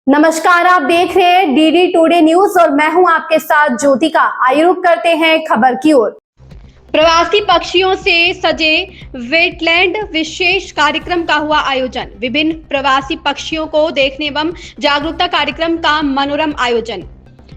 नमस्कार, आप देख रहे हैं डीडी टुडे न्यूज और मैं हूं आपके साथ ज्योतिका। आइए रुक करते हैं खबर की ओर। प्रवासी पक्षियों से सजे वेटलैंड विशेष कार्यक्रम का हुआ आयोजन। विभिन्न प्रवासी पक्षियों को देखने एवं जागरूकता कार्यक्रम का मनोरम आयोजन।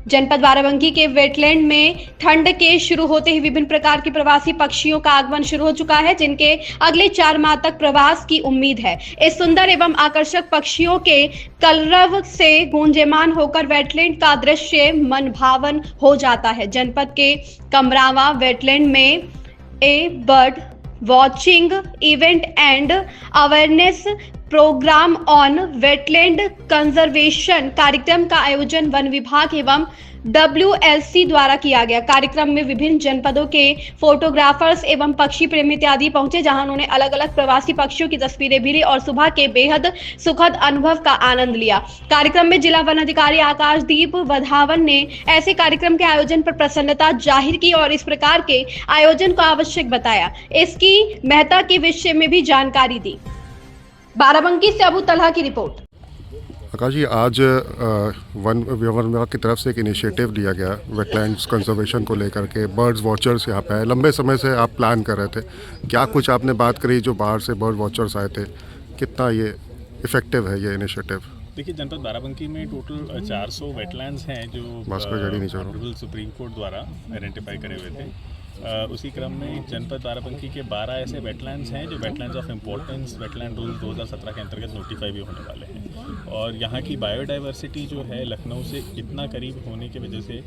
जनपद बाराबंकी के वेटलैंड में ठंड के शुरू होते ही विभिन्न प्रकार के प्रवासी पक्षियों का आगमन शुरू हो चुका है, जिनके अगले 4 माह तक प्रवास की उम्मीद है। इस सुंदर एवं आकर्षक पक्षियों के कलरव से गूंजयमान होकर वेटलैंड का दृश्य मनभावन हो जाता है। जनपद के कमरावा वेटलैंड में a bird watching event and awareness programme on wetland conservation कार्यक्रम का आयोजन वन विभाग एवं WLC द्वारा किया गया। कार्यक्रम में विभिन्न जनपदों के फोटोग्राफर्स एवं पक्षी प्रेमी इत्यादि पहुंचे, जहां उन्होंने अलग अलग प्रवासी पक्षियों की तस्वीरें भी ली और सुबह के बेहद सुखद अनुभव का आनंद लिया। कार्यक्रम में जिला वन अधिकारी आकाशदीप वधावन ने ऐसे कार्यक्रम के आयोजन पर प्रसन्नता जाहिर की और इस प्रकार के आयोजन को आवश्यक बताया। इसकी महत्ता के विषय में भी जानकारी दी। बाराबंकी से अबू तलहा की रिपोर्ट। आकाश जी, आज वन विभाग की तरफ से एक इनिशिएटिव लिया गया वेटलैंड्स कंजर्वेशन को लेकर के। बर्ड्स वॉचर्स यहाँ पे आए, लंबे समय से आप प्लान कर रहे थे, क्या कुछ आपने बात करी जो बाहर से बर्ड वॉचर्स आए थे, कितना ये इफ़ेक्टिव है ये इनिशिएटिव? देखिए, जनपद बाराबंकी में टोटल 400 वेटलैंड्स हैं जो सुप्रीम कोर्ट द्वारा आइडेंटिफाई करे हुए थे। उसी क्रम में जनपद बाराबंकी के 12 ऐसे वेटलैंड्स हैं जो wetlands of importance wetland rule 2017 के अंतर्गत नोटिफाई भी होने वाले हैं। और यहाँ की बायोडाइवर्सिटी जो है लखनऊ से इतना करीब होने की वजह से,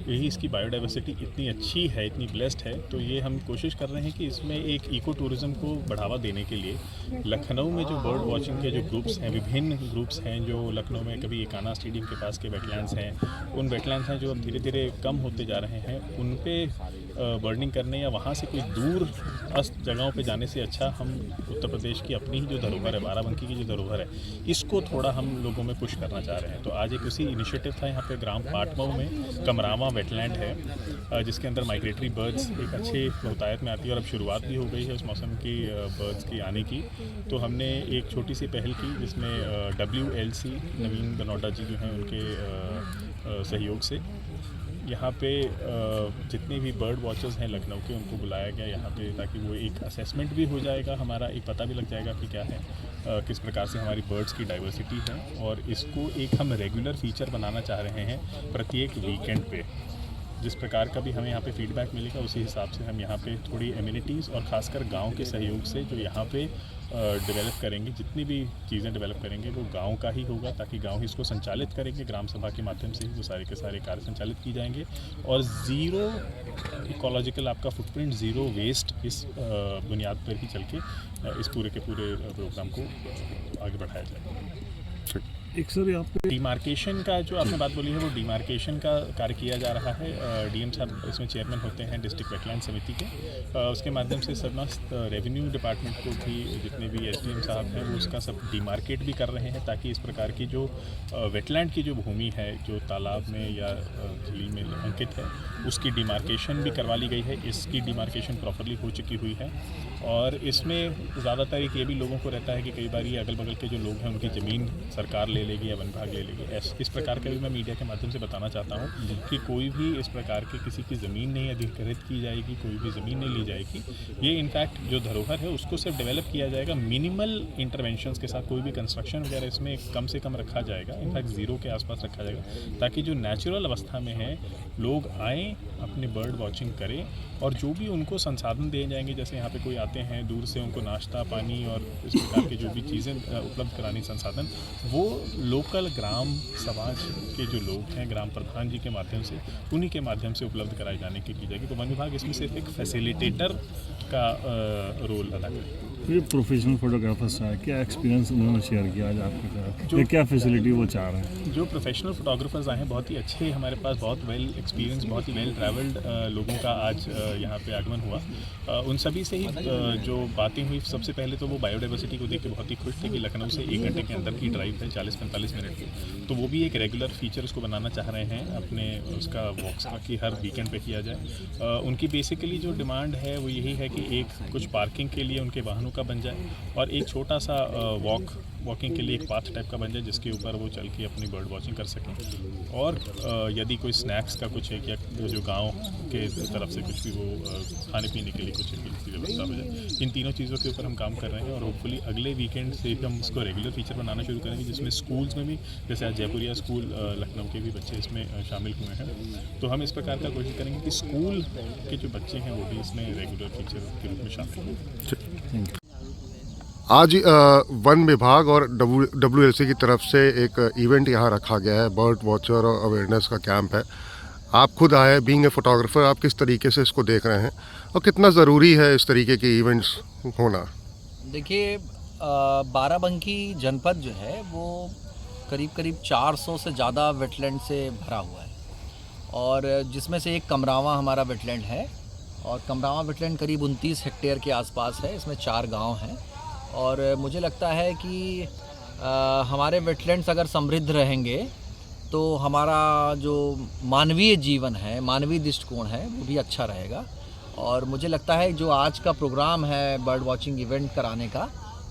यही इसकी बायोडाइवर्सिटी इतनी अच्छी है, इतनी ब्लेस्ड है, तो ये हम कोशिश कर रहे हैं कि इसमें एक इको टूरिज़्म को बढ़ावा देने के लिए लखनऊ में जो बर्ड वॉचिंग के जो ग्रुप्स हैं, विभिन्न ग्रुप्स हैं जो लखनऊ में कभी एकाना स्टेडियम के पास के वेटलैंड्स हैं, उन वेटलैंड्स हैं जो अब धीरे धीरे कम होते जा रहे हैं, उन पर बर्डिंग करने या वहाँ से कोई दूर अस्त जगहों पे जाने से अच्छा हम उत्तर प्रदेश की अपनी ही जो धरोहर है, बाराबंकी की जो धरोहर है, इसको थोड़ा हम लोगों में पुश करना चाह रहे हैं। तो आज एक उसी इनिशिएटिव था। यहाँ पे ग्राम पाटमऊ में कमरावा वेटलैंड है, जिसके अंदर माइग्रेटरी बर्ड्स एक अच्छे बहुतायत में आती है और अब शुरुआत भी हो गई है उस मौसम की बर्ड्स की आने की। तो हमने एक छोटी सी पहल की जिसमें WLC नवीन बनौटा जी जो हैं उनके सहयोग से यहाँ पे जितने भी बर्ड वॉचर्स हैं लखनऊ के, उनको बुलाया गया यहाँ पे, ताकि वो एक असेसमेंट भी हो जाएगा, हमारा एक पता भी लग जाएगा कि क्या है, किस प्रकार से हमारी बर्ड्स की डाइवर्सिटी है। और इसको एक हम रेगुलर फीचर बनाना चाह रहे हैं प्रत्येक वीकेंड पे। जिस प्रकार का भी हमें यहाँ पे फीडबैक मिलेगा उसी हिसाब से हम यहाँ पे थोड़ी एमिनिटीज़ और ख़ासकर गांव के सहयोग से जो यहाँ पे डेवलप करेंगे, जितनी भी चीज़ें डेवलप करेंगे वो गांव का ही होगा, ताकि गांव ही इसको संचालित करेंगे। ग्राम सभा के माध्यम से ही वो सारे के सारे कार्य संचालित किए जाएंगे और ज़ीरो इकोलॉजिकल आपका फुटप्रिंट, ज़ीरो वेस्ट, इस बुनियाद पर ही चल के इस पूरे के पूरे प्रोग्राम को आगे बढ़ाया जाएगा। एक सर यहाँ पे डिमार्केशन का जो आपने बात बोली है, वो डिमार्केशन का कार्य किया जा रहा है। DM साहब इसमें चेयरमैन होते हैं डिस्ट्रिक्ट वेटलैंड समिति के। उसके माध्यम से समस्त रेवेन्यू डिपार्टमेंट को भी, जितने भी SDM साहब हैं, वो उसका सब डिमार्केट भी कर रहे हैं, ताकि इस प्रकार की जो वेटलैंड की जो भूमि है जो तालाब में या झील में अंकित है, उसकी डिमार्केशन भी करवा ली गई है। इसकी डिमार्केशन प्रॉपरली हो चुकी हुई है और इसमें ज़्यादातर एक ये भी लोगों को रहता है कि कई बार ये अगल बगल के जो लोग हैं उनकी ज़मीन सरकार ले लेगी या वन विभाग ले लेगी। इस प्रकार का भी मैं मीडिया के माध्यम से बताना चाहता हूँ कि कोई भी इस प्रकार की किसी की ज़मीन नहीं अधिग्रहित की जाएगी, कोई भी ज़मीन नहीं ली जाएगी। ये इनफैक्ट जो धरोहर है उसको सिर्फ डेवलप किया जाएगा मिनिमल इंटरवेंशंस के साथ। कोई भी कंस्ट्रक्शन वगैरह इसमें कम से कम रखा जाएगा, इनफैक्ट ज़ीरो के आसपास रखा जाएगा, ताकि जो नेचुरल अवस्था में है लोग आएँ, अपने बर्ड वॉचिंग करें और जो भी उनको संसाधन दिए जाएंगे, जैसे यहाँ पे कोई आते हैं दूर से, उनको नाश्ता पानी और इस प्रकार की जो भी चीज़ें उपलब्ध करानी संसाधन, वो लोकल ग्राम समाज के जो लोग हैं, ग्राम प्रधान जी के माध्यम से, उन्हीं के माध्यम से उपलब्ध कराई जाने की जाएगी। तो वन विभाग इसमें सिर्फ एक फैसिलिटेटर का रोल अदा करेगा। ये प्रोफेशनल फोटोग्राफर्स हैं, क्या एक्सपीरियंस उन्होंने शेयर किया आज आपके साथ, जो क्या फैसिलिटी वो चाह रहे हैं? जो प्रोफेशनल फोटोग्राफर्स आए हैं, बहुत ही अच्छे, हमारे पास बहुत वेल एक्सपीरियंस, बहुत ही वेल ट्रैवल्ड लोगों का आज यहाँ पे आगमन हुआ। उन सभी से ही जो बातें हुई, सबसे पहले तो वो बायोडाइवर्सिटी को देख के बहुत ही खुश थे कि लखनऊ से 1 घंटे के अंदर की ड्राइव है, 40-45 मिनट की, तो वो भी एक रेगुलर फीचर उसको बनाना चाह रहे हैं अपने उसका वॉक्स का, कि हर वीकेंड पे किया जाए। उनकी बेसिकली जो डिमांड है वो यही है कि एक कुछ पार्किंग के लिए उनके वाहनों का बन जाए और एक छोटा सा वॉक वॉकिंग के लिए एक पाथ टाइप का बन जाए जिसके ऊपर वो चल के अपनी बर्ड वॉचिंग कर सकें। और यदि कोई स्नैक्स का कुछ है या जो गांव के तरफ से कुछ भी वो खाने पीने के लिए कुछ की व्यवस्था हो जाए, इन तीनों चीज़ों के ऊपर हम काम कर रहे हैं। और होपफुली अगले वीकेंड से हम इसको रेगुलर फीचर बनाना शुरू करेंगे, जिसमें स्कूल्स में भी, जैसे आज जयपुरिया स्कूल लखनऊ के भी बच्चे इसमें शामिल हुए हैं, तो हम इस प्रकार का कोशिश करेंगे कि स्कूल के जो बच्चे हैं वो भी इसमें रेगुलर फीचर के रूप में शामिल हों। आज वन विभाग और WLC की तरफ से एक इवेंट यहाँ रखा गया है, बर्ड वॉचर और अवेयरनेस का कैंप है। आप खुद आए, बीइंग ए फोटोग्राफर, आप किस तरीके से इसको देख रहे हैं और कितना ज़रूरी है इस तरीके के इवेंट्स होना? देखिए, बाराबंकी जनपद जो है वो करीब करीब 400 से ज़्यादा वेटलैंड से भरा हुआ है, और जिसमें से एक कमरावा हमारा वेटलैंड है, और कमरावा वेटलैंड करीब 29 हेक्टेयर के आसपास है। इसमें 4 गांव हैं, और मुझे लगता है कि हमारे वेटलैंड्स अगर समृद्ध रहेंगे तो हमारा जो मानवीय जीवन है, मानवीय दृष्टिकोण है, वो भी अच्छा रहेगा। और मुझे लगता है जो आज का प्रोग्राम है बर्ड वॉचिंग इवेंट कराने का,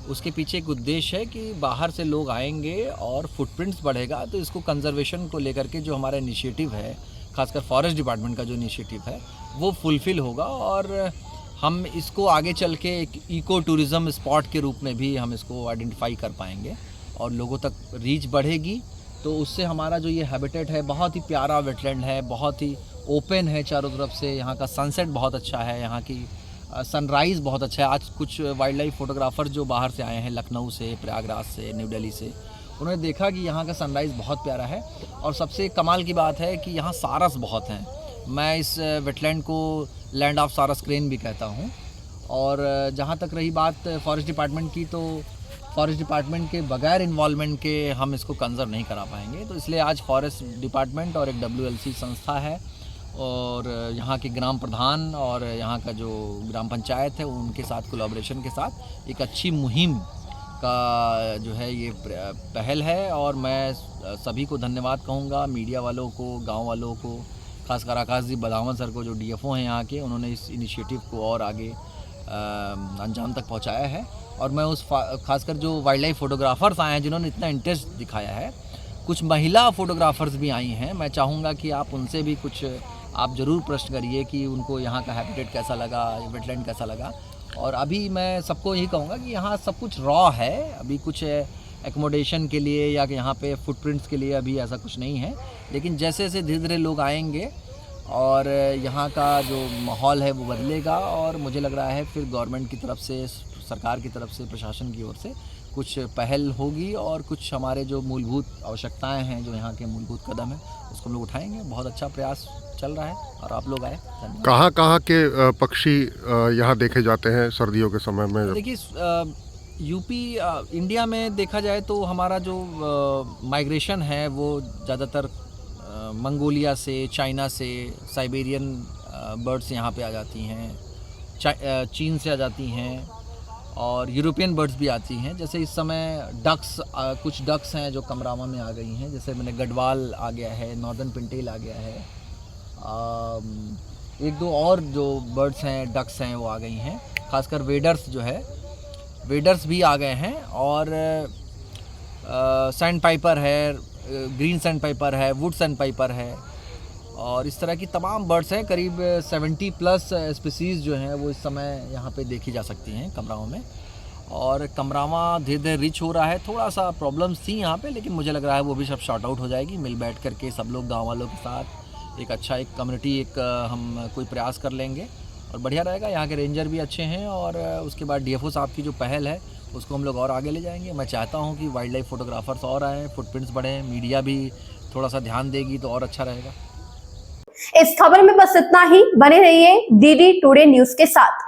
उसके पीछे एक उद्देश्य है कि बाहर से लोग आएंगे और फुटप्रिंट्स बढ़ेगा, तो इसको कंजर्वेशन को लेकर के जो हमारा इनिशिएटिव है, खासकर फॉरेस्ट डिपार्टमेंट का जो इनिशिएटिव है, वो फुलफ़िल होगा। और हम इसको आगे चल के एक इको टूरिज़म स्पॉट के रूप में भी हम इसको आइडेंटिफाई कर पाएंगे और लोगों तक रीच बढ़ेगी। तो उससे हमारा जो ये हैबिटेट है, बहुत ही प्यारा वेटलैंड है, बहुत ही ओपन है चारों तरफ से। यहाँ का सनसेट बहुत अच्छा है, यहाँ की सनराइज़ बहुत अच्छा है। आज कुछ वाइल्ड लाइफ फोटोग्राफर जो बाहर से आए हैं, लखनऊ से, प्रयागराज से, न्यू दिल्ली से, उन्होंने देखा कि यहाँ का सनराइज़ बहुत प्यारा है। और सबसे कमाल की बात है कि यहाँ सारस बहुत हैं। मैं इस वेटलैंड को लैंड ऑफ सारस क्रेन भी कहता हूँ। और जहाँ तक रही बात फॉरेस्ट डिपार्टमेंट की, तो फॉरेस्ट डिपार्टमेंट के बगैर इन्वॉल्वमेंट के हम इसको कंजर्व नहीं करा पाएंगे। तो इसलिए आज फॉरेस्ट डिपार्टमेंट और एक WLC संस्था है, और यहाँ के ग्राम प्रधान और यहाँ का जो ग्राम पंचायत है, उनके साथ कोलैबोरेशन के साथ एक अच्छी मुहिम का जो है ये पहल है। और मैं सभी को धन्यवाद कहूँगा, मीडिया वालों को, गांव वालों को, खासकर आकाश जी बदावन सर को जो DFO हैं यहाँ के, उन्होंने इस इनिशिएटिव को और आगे अंजाम तक पहुँचाया है। और मैं उस खासकर जो वाइल्ड लाइफ फोटोग्राफर्स आए हैं जिन्होंने इतना इंटरेस्ट दिखाया है, कुछ महिला फोटोग्राफर्स भी आई हैं, मैं चाहूँगा कि आप उनसे भी कुछ आप ज़रूर प्रश्न करिए कि उनको यहाँ का हैबिटेट कैसा लगा, वेटलैंड कैसा लगा। और अभी मैं सबको यही कहूँगा कि यहाँ सब कुछ रॉ है, अभी कुछ एकोमोडेशन के लिए या कि यहाँ पे फुटप्रिंट्स के लिए अभी ऐसा कुछ नहीं है। लेकिन जैसे जैसे धीरे धीरे लोग आएंगे और यहाँ का जो माहौल है वो बदलेगा, और मुझे लग रहा है फिर गवर्नमेंट की तरफ से, सरकार की तरफ से, प्रशासन की ओर से कुछ पहल होगी, और कुछ हमारे जो मूलभूत आवश्यकताएं हैं, जो यहाँ के मूलभूत कदम हैं, उसको हम लोग उठाएंगे। बहुत अच्छा प्रयास चल रहा है और आप लोग आए। कहाँ के पक्षी यहाँ देखे जाते हैं सर्दियों के समय में? देखिए, यूपी इंडिया में देखा जाए तो हमारा जो माइग्रेशन है वो ज़्यादातर मंगोलिया से, चाइना से, साइबेरियन बर्ड्स यहाँ पे आ जाती हैं, चीन से आ जाती हैं, और यूरोपियन बर्ड्स भी आती हैं। जैसे इस समय डक्स, कुछ डक्स हैं जो कमरावा में आ गई हैं, जैसे मैंने गढ़वाल आ गया है, नॉर्दर्न पिंटेल आ गया है, एक दो और जो बर्ड्स हैं, डक्स हैं, वो आ गई हैं। खासकर वेडर्स जो है, वेडर्स भी आ गए हैं, और सैंड पाइपर है, ग्रीन सैंड पाइपर है, वुड सैंड पाइपर है, और इस तरह की तमाम बर्ड्स हैं। करीब 70+ स्पीसीज़ जो हैं वो इस समय यहाँ पे देखी जा सकती हैं कमरावा में। और कमरावा धीरे धीरे रिच हो रहा है। थोड़ा सा प्रॉब्लम्स थी यहाँ पे, लेकिन मुझे लग रहा है वो भी सब शॉर्ट आउट हो जाएगी। मिल बैठ करके सब लोग गाँव वालों के साथ एक अच्छा एक कम्युनिटी हम कोई प्रयास कर लेंगे और बढ़िया रहेगा। यहाँ के रेंजर भी अच्छे हैं, और उसके बाद DFO साहब की जो पहल है उसको हम लोग और आगे ले जाएंगे। मैं चाहता हूँ कि वाइल्ड लाइफ फोटोग्राफर्स और आएँ, फुटप्रिंट्स बढ़ें, मीडिया भी थोड़ा सा ध्यान देगी तो और अच्छा रहेगा। इस खबर में बस इतना ही। बने रहिए DD टुडे न्यूज़ के साथ।